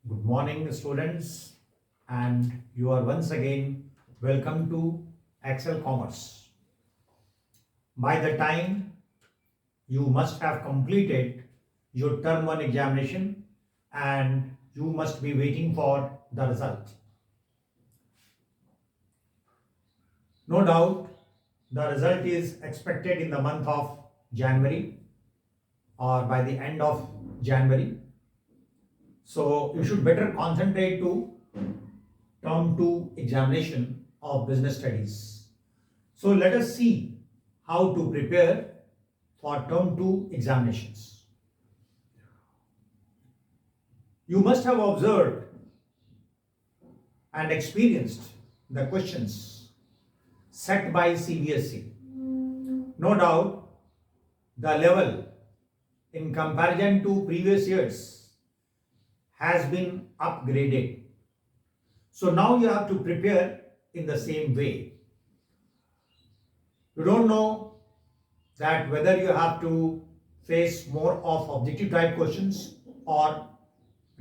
Good morning, students, and you are once again welcome to Excel Commerce. By the time you must have completed your term 1 examination and you must be waiting for the result. No doubt, the result is expected in the month of January or by the end of January. So you should better concentrate to term 2 examination of business studies. So let us see how to prepare for term 2 examinations. You must have observed and experienced the questions set by CBSE. No doubt the level in comparison to previous years has been upgraded. So now you have to prepare in the same way. You don't know that whether you have to face more of objective type questions or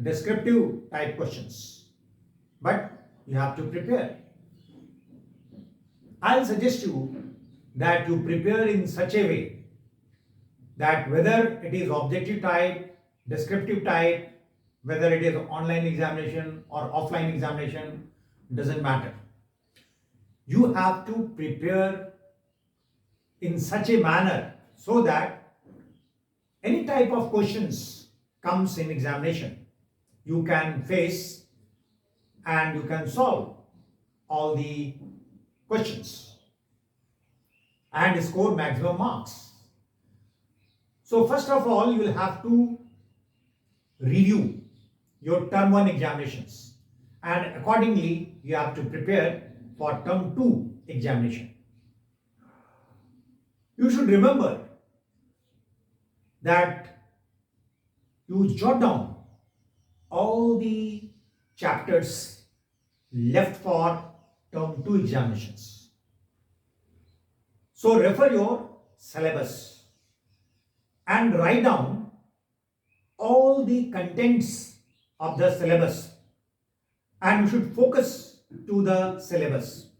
descriptive type questions, but you have to prepare. I'll suggest you that you prepare in such a way that whether it is objective type, descriptive type, whether it is online examination or offline examination, doesn't matter. You have to prepare in such a manner so that any type of questions comes in examination, you can face and you can solve all the questions and score maximum marks. So first of all, you will have to review your term 1 examinations and accordingly you have to prepare for term 2 examination. You should remember that you jot down all the chapters left for term 2 examinations. So refer your syllabus and write down all the contents of the syllabus and you should focus to the syllabus.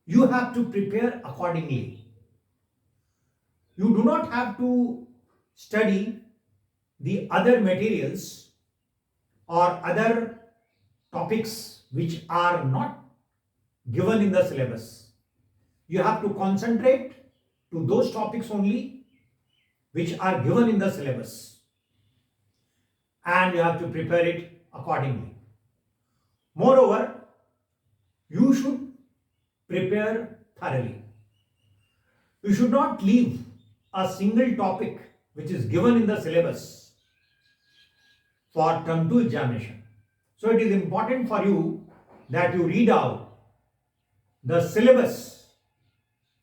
You have to prepare accordingly. You do not have to study the other materials or other topics which are not given in the syllabus. You have to concentrate to those topics only which are given in the syllabus and you have to prepare it accordingly. Moreover, you should prepare thoroughly. You should not leave a single topic which is given in the syllabus for term 2 examination. So it is important for you that you read out the syllabus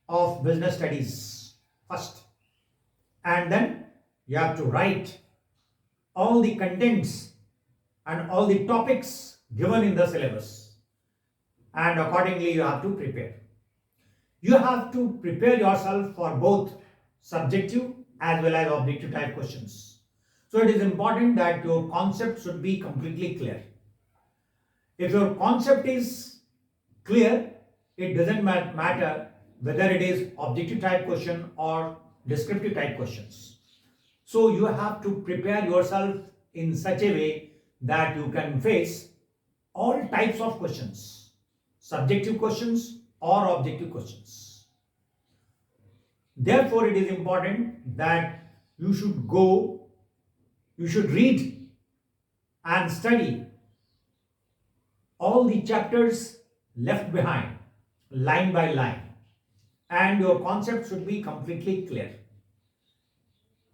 of business studies first and then you have to write all the contents and all the topics given in the syllabus and accordingly you have to prepare. You have to prepare yourself for both subjective as well as objective type questions. So it is important that your concept should be completely clear. If your concept is clear, it doesn't matter whether it is objective type question or descriptive type questions. So you have to prepare yourself in such a way that you can face all types of questions, subjective questions or objective questions. Therefore, it is important that you should read and study all the chapters left behind, line by line, and your concept should be completely clear.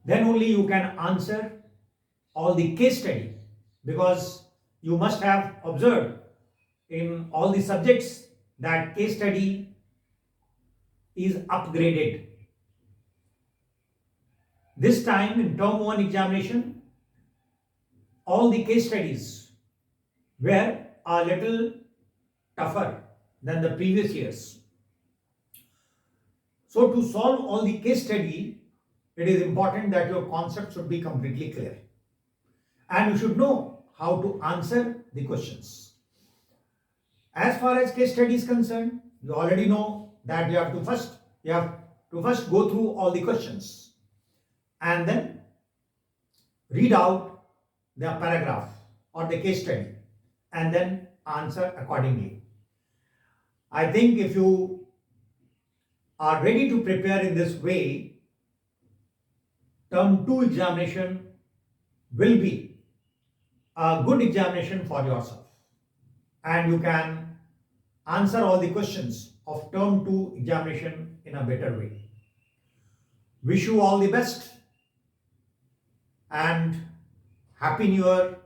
Then only you can answer all the case study, because you must have observed in all the subjects that case study is upgraded. This time in term 1 examination, all the case studies were a little tougher than the previous years. So to solve all the case study, it is important that your concept should be completely clear. and you should know how to answer the questions. As far as case study is concerned, you already know that you have to first go through all the questions and then read out the paragraph or the case study and then answer accordingly. I think if you are ready to prepare in this way, term 2 examination will be a good examination for yourself and you can answer all the questions of term 2 examination in a better way. Wish you all the best and happy new year